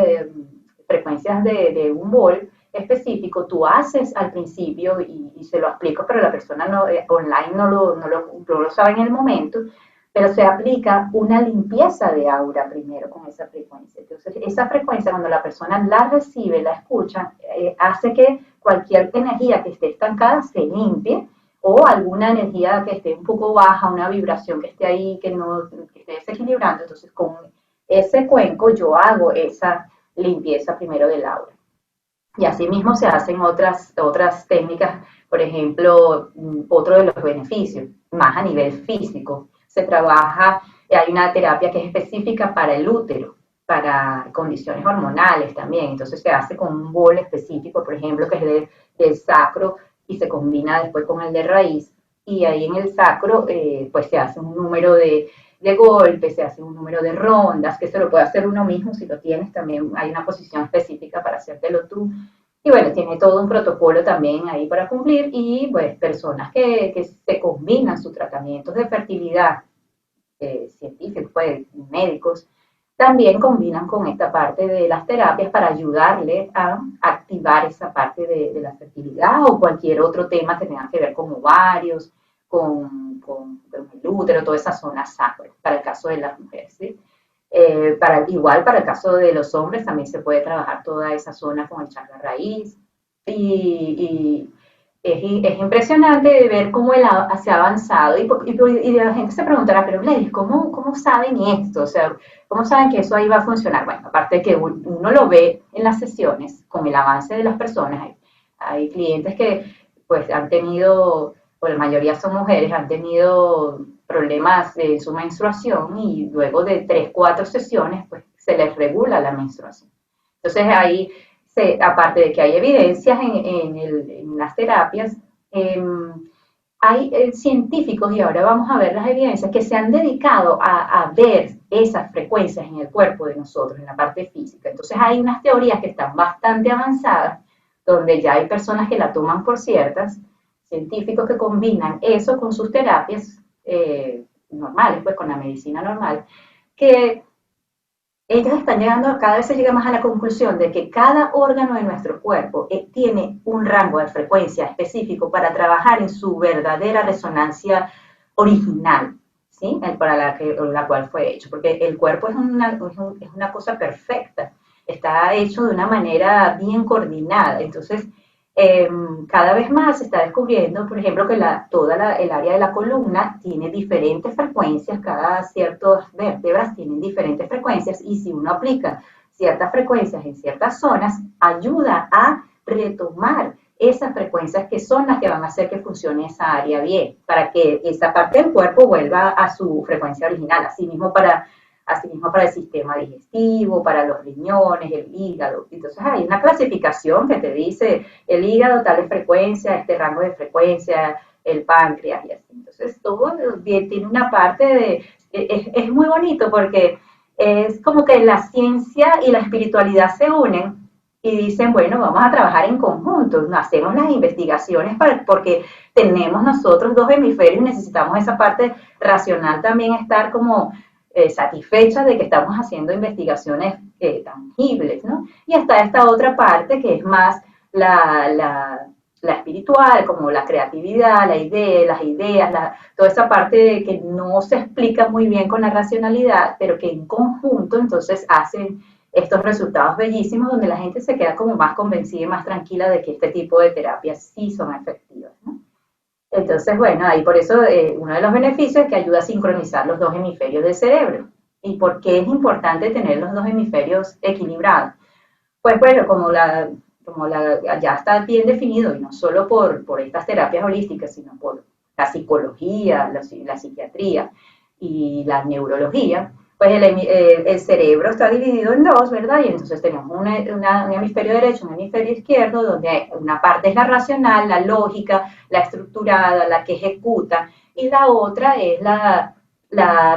frecuencias de un bol específico, tú haces al principio, y se lo explico, pero la persona no, online no lo sabe en el momento, pero se aplica una limpieza de aura primero con esa frecuencia. Entonces, esa frecuencia, cuando la persona la recibe, la escucha, hace que cualquier energía que esté estancada se limpie, o alguna energía que esté un poco baja, una vibración que esté ahí, que esté desequilibrando. Entonces, con ese cuenco yo hago esa limpieza primero del aura. Y asimismo se hacen otras técnicas, por ejemplo, otro de los beneficios, más a nivel físico, se trabaja, hay una terapia que es específica para el útero, para condiciones hormonales también, entonces se hace con un bol específico, por ejemplo, que es del sacro y se combina después con el de raíz, y ahí en el sacro pues se hace un número de golpes, se hace un número de rondas, que se lo puede hacer uno mismo si lo tienes, también hay una posición específica para hacértelo tú. Y bueno, tiene todo un protocolo también ahí para cumplir y pues personas que se combinan sus tratamientos de fertilidad, científicos, pues médicos, también combinan con esta parte de las terapias para ayudarle a activar esa parte de la fertilidad o cualquier otro tema que tenga que ver con ovarios, con el útero, toda esa zona sacra, para el caso de las mujeres, ¿sí? Igual para el caso de los hombres también se puede trabajar toda esa zona con el chakra raíz y es impresionante ver cómo se ha avanzado y la gente se preguntará, pero Gladys, ¿cómo saben esto? O sea, ¿cómo saben que eso ahí va a funcionar? Bueno, aparte de que uno lo ve en las sesiones con el avance de las personas, hay clientes que pues han tenido, o la mayoría son mujeres, han tenido problemas de su menstruación y luego de 3, 4 sesiones pues se les regula la menstruación. Entonces ahí, aparte de que hay evidencias en las terapias, hay científicos, y ahora vamos a ver las evidencias, que se han dedicado a ver esas frecuencias en el cuerpo de nosotros, en la parte física. Entonces hay unas teorías que están bastante avanzadas, donde ya hay personas que la toman por ciertas, científicos que combinan eso con sus terapias normales, pues con la medicina normal, que ellos están llegando, cada vez se llega más a la conclusión de que cada órgano de nuestro cuerpo tiene un rango de frecuencia específico para trabajar en su verdadera resonancia original, ¿sí? Para la cual fue hecho, porque el cuerpo es una cosa perfecta, está hecho de una manera bien coordinada, entonces cada vez más se está descubriendo, por ejemplo, que el área de la columna tiene diferentes frecuencias, cada ciertas vértebras tienen diferentes frecuencias y si uno aplica ciertas frecuencias en ciertas zonas, ayuda a retomar esas frecuencias que son las que van a hacer que funcione esa área bien, para que esa parte del cuerpo vuelva a su frecuencia original, asimismo para el sistema digestivo, para los riñones, el hígado. Entonces hay una clasificación que te dice el hígado tal de frecuencia, este rango de frecuencia, el páncreas y así. Entonces todo tiene una parte es muy bonito porque es como que la ciencia y la espiritualidad se unen y dicen, bueno, vamos a trabajar en conjunto, hacemos las investigaciones porque tenemos nosotros dos hemisferios y necesitamos esa parte racional también estar como satisfecha de que estamos haciendo investigaciones tangibles, ¿no? Y está esta otra parte que es más la espiritual, como la creatividad, las ideas, toda esa parte que no se explica muy bien con la racionalidad, pero que en conjunto entonces hacen estos resultados bellísimos donde la gente se queda como más convencida y más tranquila de que este tipo de terapias sí son efectivas, ¿no? Entonces, bueno, ahí por eso uno de los beneficios es que ayuda a sincronizar los dos hemisferios del cerebro. ¿Y por qué es importante tener los dos hemisferios equilibrados? Pues bueno, ya está bien definido, y no solo por estas terapias holísticas, sino por la psicología, la psiquiatría y la neurología, pues el cerebro está dividido en dos, ¿verdad? Y entonces tenemos un hemisferio derecho, un hemisferio izquierdo, donde una parte es la racional, la lógica, la estructurada, la que ejecuta, y la otra es la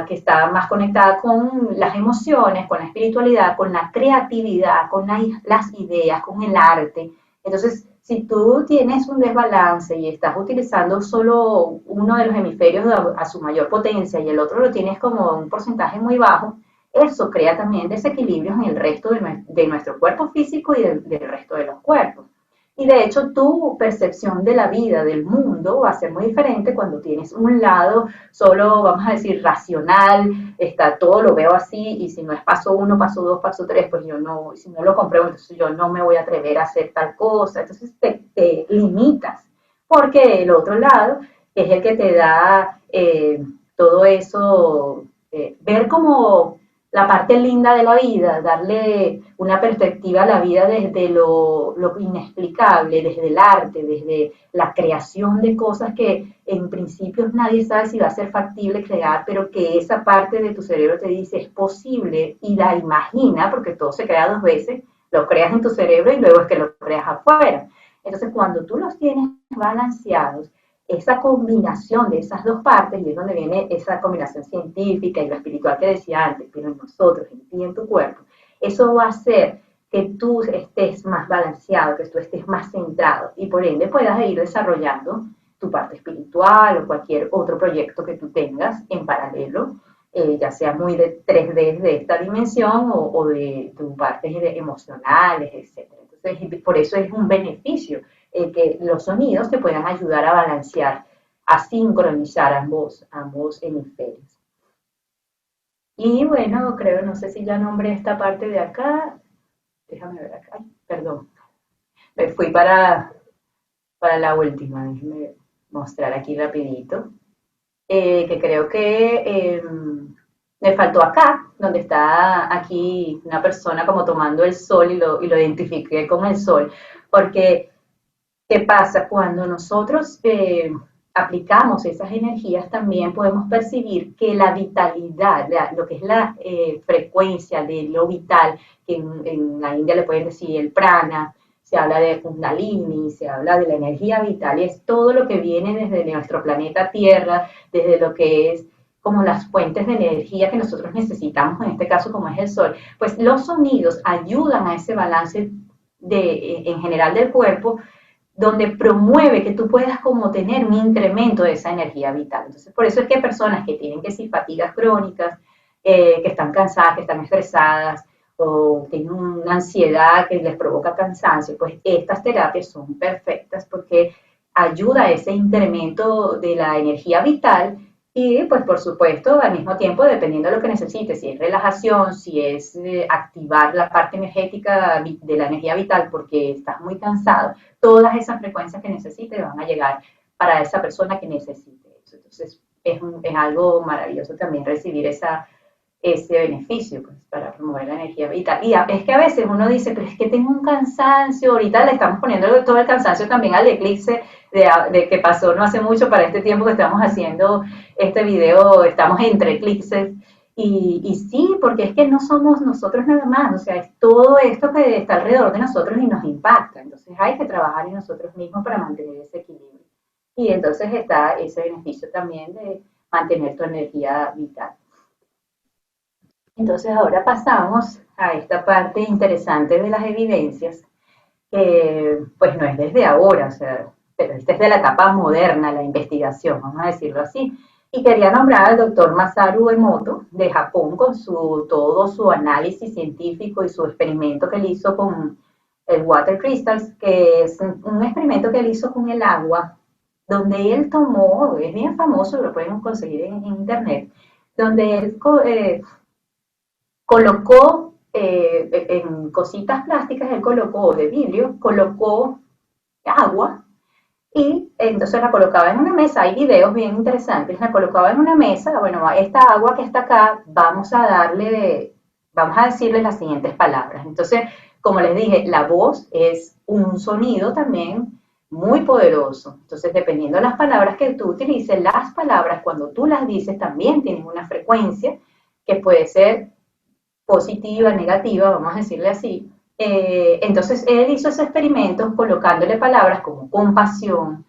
que está más conectada con las emociones, con la espiritualidad, con la creatividad, con las ideas, con el arte. Entonces, si tú tienes un desbalance y estás utilizando solo uno de los hemisferios a su mayor potencia y el otro lo tienes como un porcentaje muy bajo, eso crea también desequilibrios en el resto de nuestro cuerpo físico y del resto de los cuerpos. Y de hecho tu percepción de la vida, del mundo, va a ser muy diferente cuando tienes un lado solo, vamos a decir, racional, está todo lo veo así, y si no es paso uno, paso dos, paso tres, pues yo no, si no lo compruebo, entonces yo no me voy a atrever a hacer tal cosa, entonces te limitas, porque el otro lado es el que te da todo eso, ver como la parte linda de la vida, darle una perspectiva a la vida desde lo inexplicable, desde el arte, desde la creación de cosas que en principio nadie sabe si va a ser factible crear, pero que esa parte de tu cerebro te dice es posible y la imagina, porque todo se crea dos veces, lo creas en tu cerebro y luego es que lo creas afuera. Entonces, cuando tú los tienes balanceados, esa combinación de esas dos partes, y es donde viene esa combinación científica y la espiritual que decía antes, pero en nosotros, en ti, en tu cuerpo, eso va a hacer que tú estés más balanceado, que tú estés más centrado y por ende puedas ir desarrollando tu parte espiritual o cualquier otro proyecto que tú tengas en paralelo, ya sea muy de 3D de esta dimensión o de tu partes emocionales, etcétera. Entonces, por eso es un beneficio que los sonidos te puedan ayudar a balancear, a sincronizar ambos hemisferios. Y bueno, creo, no sé si ya nombré esta parte de acá. Déjame ver acá. Ay, perdón. Me fui para la última. Déjame mostrar aquí rapidito. Que creo que me faltó acá, donde está aquí una persona como tomando el sol y lo identifiqué con el sol. Porque ¿qué pasa? Cuando nosotros aplicamos esas energías, también podemos percibir que la vitalidad, lo que es la frecuencia de lo vital, que en la India le pueden decir el prana, se habla de Kundalini, se habla de la energía vital, y es todo lo que viene desde nuestro planeta Tierra, desde lo que es como las fuentes de energía que nosotros necesitamos, en este caso como es el sol, pues los sonidos ayudan a ese balance en general del cuerpo, donde promueve que tú puedas como tener un incremento de esa energía vital. Entonces, por eso es que hay personas que tienen que si fatigas crónicas, que están cansadas, que están estresadas, o tienen una ansiedad que les provoca cansancio, pues estas terapias son perfectas porque ayuda a ese incremento de la energía vital y pues por supuesto al mismo tiempo dependiendo de lo que necesites, si es relajación, si es activar la parte energética de la energía vital porque estás muy cansado, todas esas frecuencias que necesites van a llegar para esa persona que necesite eso. Entonces es algo maravilloso también recibir ese beneficio pues, para promover la energía vital. Y es que a veces uno dice, pero es que tengo un cansancio, ahorita le estamos poniendo todo el cansancio también al eclipse de que pasó no hace mucho para este tiempo que estamos haciendo este video, estamos entre eclipses. Y sí, porque es que no somos nosotros nada más, o sea, es todo esto que está alrededor de nosotros y nos impacta. Entonces hay que trabajar en nosotros mismos para mantener ese equilibrio. Y entonces está ese beneficio también de mantener tu energía vital. Entonces ahora pasamos a esta parte interesante de las evidencias, que pues no es desde ahora, o sea, pero es desde la etapa moderna, la investigación, vamos a decirlo así. Y quería nombrar al doctor Masaru Emoto de Japón con todo su análisis científico y su experimento que él hizo con el Water Crystals, que es un experimento que él hizo con el agua, donde él tomó, es bien famoso, lo pueden conseguir en internet, donde él colocó en cositas plásticas, él colocó de vidrio, colocó agua Y entonces la colocaba en una mesa, hay videos bien interesantes, la colocaba en una mesa, bueno, esta agua que está acá, vamos a decirle las siguientes palabras. Entonces, como les dije, la voz es un sonido también muy poderoso. Entonces, dependiendo de las palabras que tú utilices, las palabras cuando tú las dices también tienen una frecuencia que puede ser positiva, negativa, vamos a decirle así. Entonces, él hizo ese experimento colocándole palabras como compasión,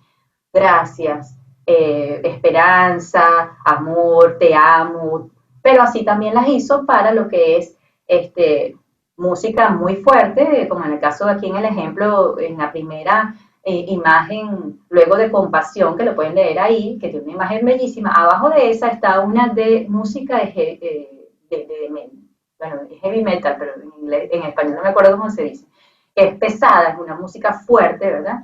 gracias, esperanza, amor, te amo, pero así también las hizo para lo que es música muy fuerte, como en el caso de aquí en el ejemplo, en la primera imagen, luego de compasión, que lo pueden leer ahí, que tiene una imagen bellísima, abajo de esa está una de música bueno, es heavy metal, pero en, inglés, en español no me acuerdo cómo se dice, que es pesada, es una música fuerte, ¿verdad?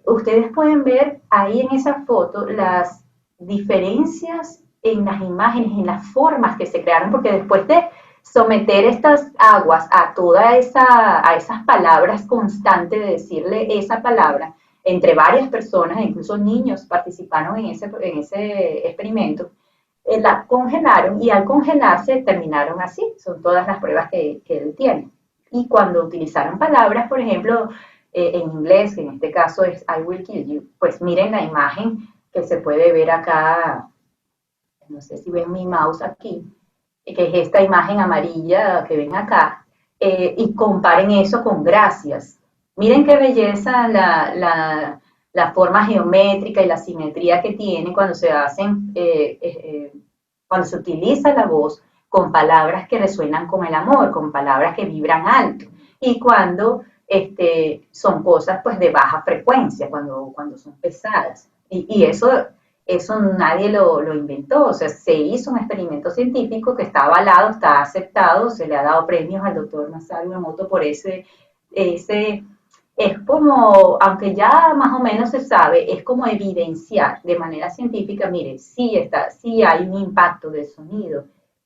Ustedes pueden ver ahí en esa foto las diferencias en las imágenes, en las formas que se crearon, porque después de someter estas aguas a a esas palabras constantes, de decirle esa palabra entre varias personas, incluso niños participaron en ese experimento, la congelaron y al congelarse terminaron así, son todas las pruebas que él tiene. Y cuando utilizaron palabras, por ejemplo, en inglés, que en este caso es I will kill you, pues miren la imagen que se puede ver acá, no sé si ven mi mouse aquí, que es esta imagen amarilla que ven acá, y comparen eso con gracias. Miren qué belleza la forma geométrica y la simetría que tiene cuando se hacen, cuando se utiliza la voz con palabras que resuenan con el amor, con palabras que vibran alto, y cuando son cosas pues de baja frecuencia, cuando son pesadas. Y eso nadie lo inventó, o sea, se hizo un experimento científico que está avalado, está aceptado, se le ha dado premios al doctor Masaru Emoto por ese, es como, aunque ya más o menos se sabe, es como evidenciar de manera científica, mire, sí hay un impacto del sonido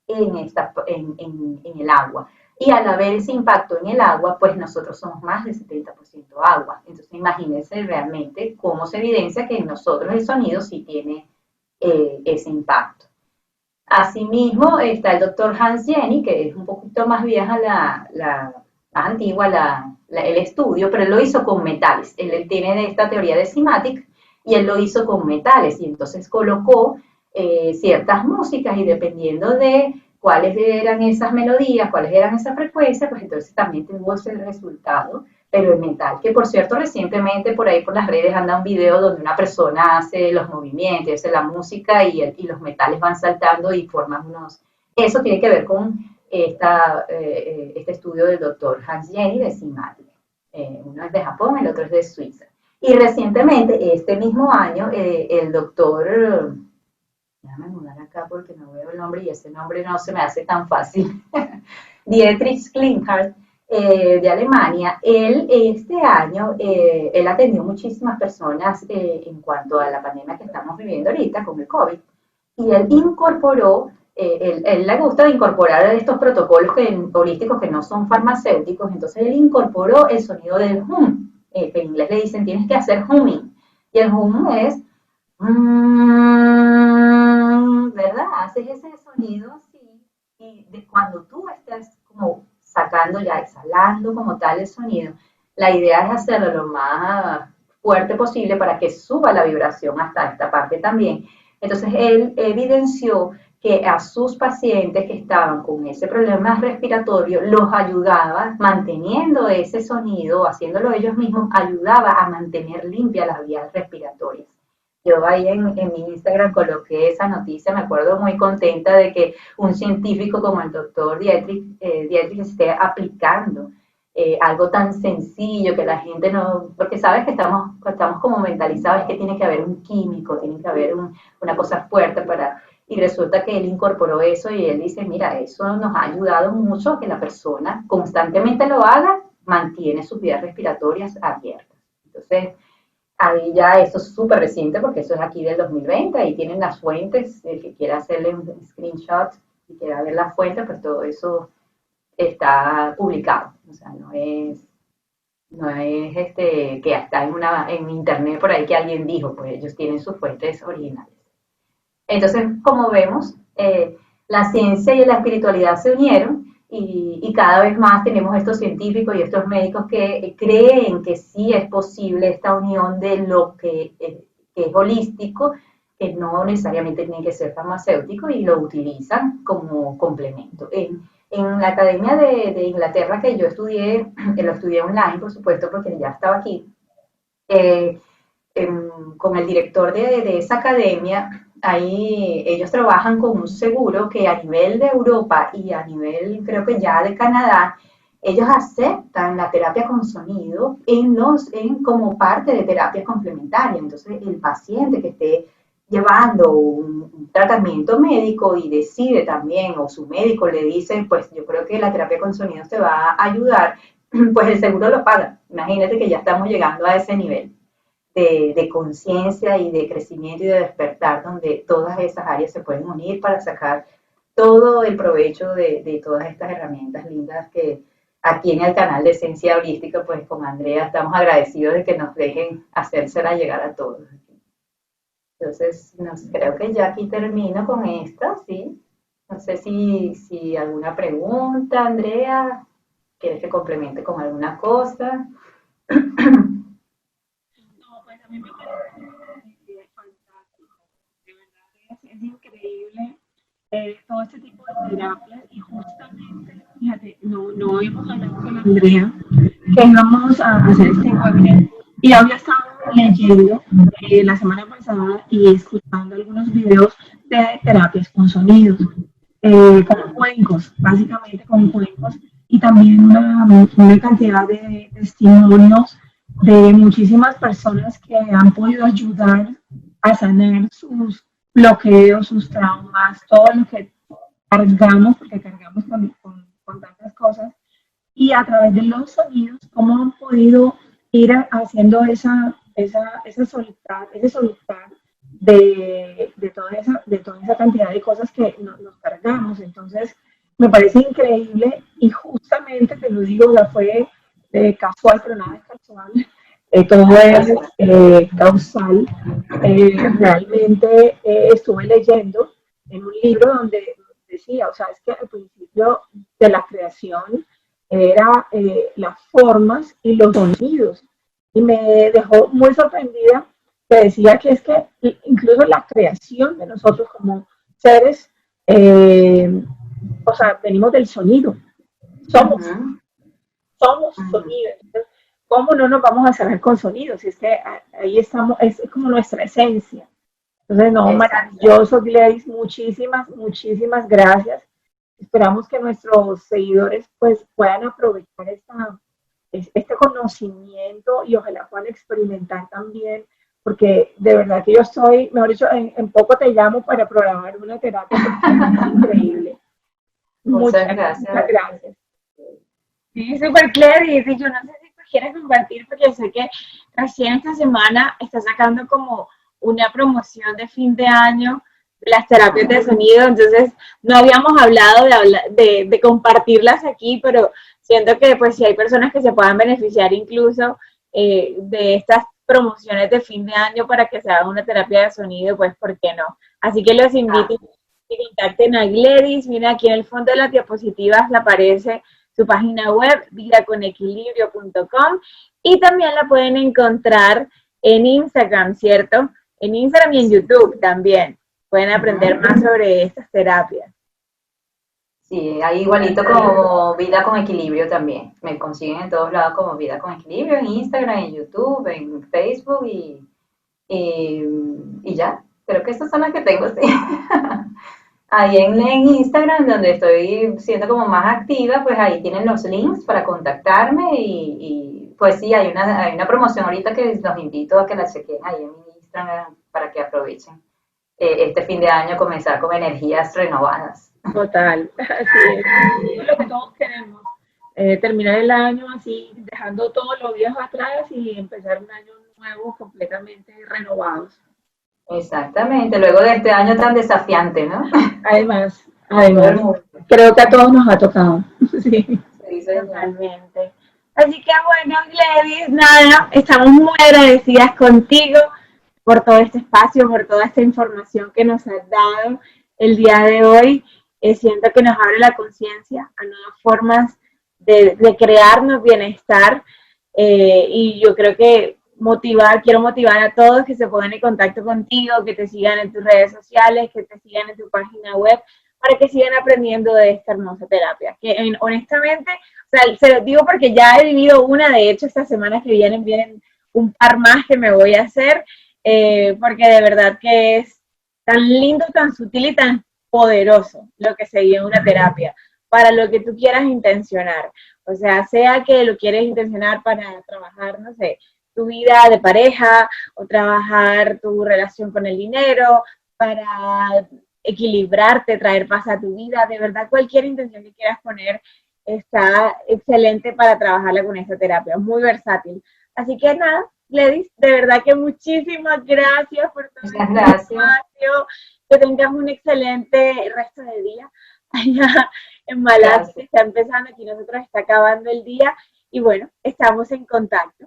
en el agua. Y al haber ese impacto en el agua, pues nosotros somos más del 70% agua. Entonces imagínense realmente cómo se evidencia que en nosotros el sonido sí tiene ese impacto. Asimismo está el doctor Hans Jenny, que es un poquito más vieja, más antigua el estudio, pero él lo hizo con metales. Él tiene esta teoría de Simatic y él lo hizo con metales y entonces colocó ciertas músicas y dependiendo de cuáles eran esas melodías, cuáles eran esas frecuencias, pues entonces también tuvo ese resultado, pero el metal, que por cierto recientemente por ahí por las redes anda un video donde una persona hace los movimientos, hace la música y los metales van saltando y forman unos... Eso tiene que ver con este estudio del doctor Hans Jenny de Simatic. Uno es de Japón, el otro es de Suiza. Y recientemente, este mismo año, el doctor déjame mudar acá porque no veo el nombre y ese nombre no se me hace tan fácil. Dietrich Klinghardt, de Alemania, él este año, él atendió muchísimas personas en cuanto a la pandemia que estamos viviendo ahorita con el COVID, y él incorporó, él le gusta incorporar estos protocolos holísticos que no son farmacéuticos, entonces él incorporó el sonido del hum, que en inglés le dicen tienes que hacer humming, y el hum es ¿verdad? Haces ese sonido así y de cuando tú estás como sacando ya, exhalando como tal el sonido, la idea es hacerlo lo más fuerte posible para que suba la vibración hasta esta parte también. Entonces él evidenció que a sus pacientes que estaban con ese problema respiratorio los ayudaba manteniendo ese sonido, haciéndolo ellos mismos, ayudaba a mantener limpias las vías respiratorias. Yo ahí en mi Instagram coloqué esa noticia, me acuerdo muy contenta de que un científico como el doctor Dietrich esté aplicando algo tan sencillo que la gente no, porque sabes que estamos como mentalizados, es que tiene que haber un químico, tiene que haber una cosa fuerte y resulta que él incorporó eso y él dice, mira, eso nos ha ayudado mucho a que la persona constantemente lo haga, mantiene sus vías respiratorias abiertas. Entonces, ahí ya eso es súper reciente porque eso es aquí del 2020, ahí tienen las fuentes, el que quiera hacerle un screenshot y quiera ver las fuentes, pues todo eso está publicado, o sea, no es No es que está en internet por ahí que alguien dijo, pues ellos tienen sus fuentes originales. Entonces, como vemos, la ciencia y la espiritualidad se unieron y cada vez más tenemos estos científicos y estos médicos que creen que sí es posible esta unión de lo que es holístico, que no necesariamente tiene que ser farmacéutico y lo utilizan como complemento. En la Academia de Inglaterra que yo estudié, que lo estudié online, por supuesto, porque ya estaba aquí, eh, con el director de esa academia, ahí ellos trabajan con un seguro que a nivel de Europa y a nivel creo que ya de Canadá, ellos aceptan la terapia con sonido como parte de terapia complementaria. Entonces el paciente que esté llevando un tratamiento médico y decide también, o su médico le dice, pues yo creo que la terapia con sonido te va a ayudar, pues el seguro lo paga. Imagínate que ya estamos llegando a ese nivel de conciencia y de crecimiento y de despertar, donde todas esas áreas se pueden unir para sacar todo el provecho de todas estas herramientas lindas que aquí en el canal de Esencia Holística, pues con Andrea estamos agradecidos de que nos dejen hacérsela llegar a todos. Entonces, creo que ya aquí termino con esta, ¿sí? No sé si alguna pregunta, Andrea, quieres que complemente con alguna cosa. No, pues a mí me parece fantástico. De verdad es increíble todo este tipo de terapias y justamente, fíjate, no hemos hablado con Andrea que íbamos a hacer este webinar y había estado leyendo la semana pasada y escuchando algunos videos de terapias con sonidos, con cuencos, básicamente con cuencos y también una cantidad de testimonios de muchísimas personas que han podido ayudar a sanar sus bloqueos, sus traumas, todo lo que cargamos, porque cargamos con tantas cosas, y a través de los sonidos, cómo han podido ir haciendo ese soltar de toda esa cantidad de cosas que nos cargamos. Entonces, me parece increíble y justamente te lo digo, ya fue casual, pero nada es casual. Todo es causal. Realmente estuve leyendo en un libro donde decía, o sea, es que al principio de la creación era las formas y los sonidos. Y me dejó muy sorprendida que decía que es que incluso la creación de nosotros como seres, o sea, venimos del sonido, somos, Ujú, somos ujú. sonidos. Entonces, ¿cómo no nos vamos a cerrar con sonidos? Si es que ahí estamos, es como nuestra esencia. Entonces, no, Exacto. maravilloso, Gladys, muchísimas, muchísimas gracias. Esperamos que nuestros seguidores pues puedan aprovechar este conocimiento y ojalá puedan experimentar también, porque de verdad que yo estoy, mejor dicho, en poco te llamo para programar una terapia porque me parece increíble. Muchas Muchas, muchas gracias. gracias. Sí, súper Gladys, y yo no sé si tú quieres compartir, porque sé que recién esta semana está sacando como una promoción de fin de año de las terapias de sonido, entonces no habíamos hablado de compartirlas aquí, pero siento que pues si hay personas que se puedan beneficiar incluso de estas promociones de fin de año para que se haga una terapia de sonido, pues ¿por qué no? Así que los invito a que contacten a Gladys, mira aquí en el fondo de las diapositivas le aparece su página web, vidaconequilibrio.com, y también la pueden encontrar en Instagram, ¿cierto? En Instagram y en YouTube también. Pueden aprender más sobre estas terapias. Sí, ahí igualito como Vida con Equilibrio también. Me consiguen en todos lados como Vida con Equilibrio, en Instagram, en YouTube, en Facebook y, y ya. Creo que estas son las que tengo, sí. Ahí en Instagram, donde estoy siendo como más activa, pues ahí tienen los links para contactarme pues sí, hay una promoción ahorita que los invito a que la chequen ahí en mi Instagram para que aprovechen este fin de año comenzar con energías renovadas. Total, así es. Eso es lo que todos queremos. Terminar el año así, dejando todo lo viejo atrás y empezar un año nuevo completamente renovados. Exactamente, luego de este año tan desafiante, ¿no? Además, A todo el además, mundo. creo que a todos nos ha tocado. Sí, Sí, señor. totalmente. Así que bueno, Gladys, nada, estamos muy agradecidas contigo por todo este espacio, por toda esta información que nos has dado el día de hoy. Siento que nos abre la conciencia a nuevas formas de crearnos bienestar y yo creo que quiero motivar a todos que se pongan en contacto contigo, que te sigan en tus redes sociales, que te sigan en tu página web, para que sigan aprendiendo de esta hermosa terapia. Que honestamente, o sea, se los digo porque ya he vivido una, de hecho, estas semanas que vienen un par más que me voy a hacer, porque de verdad que es tan lindo, tan sutil y tan poderoso lo que se vive en una terapia, para lo que tú quieras intencionar. O sea que lo quieres intencionar para trabajar, no sé, tu vida de pareja o trabajar tu relación con el dinero, para equilibrarte, traer paz a tu vida, de verdad cualquier intención que quieras poner está excelente para trabajarla con esta terapia, muy versátil. Así que nada, Gladys, de verdad que muchísimas gracias por todo Muchas este gracias. espacio, que tengas un excelente resto de día allá en Malasia, que Gracias. está empezando, aquí nosotros está acabando el día y bueno, estamos en contacto.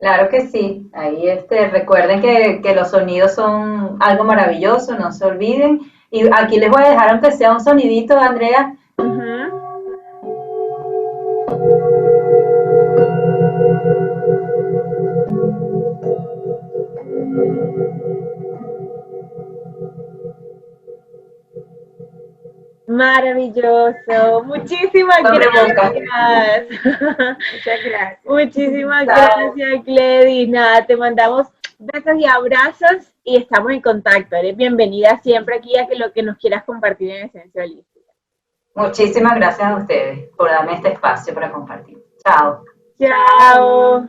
Claro que sí. Ahí recuerden que los sonidos son algo maravilloso, no se olviden. Y aquí les voy a dejar aunque sea un sonidito, Andrea. Uh -huh. Maravilloso. Muchísimas Sobre boca. gracias. Muchas gracias. Muchísimas Chao. gracias, Gladys. Nada, te mandamos besos y abrazos y estamos en contacto. Eres bienvenida siempre aquí a que lo que nos quieras compartir en Esencia Holística. Muchísimas gracias a ustedes por darme este espacio para compartir. Chao. Chao.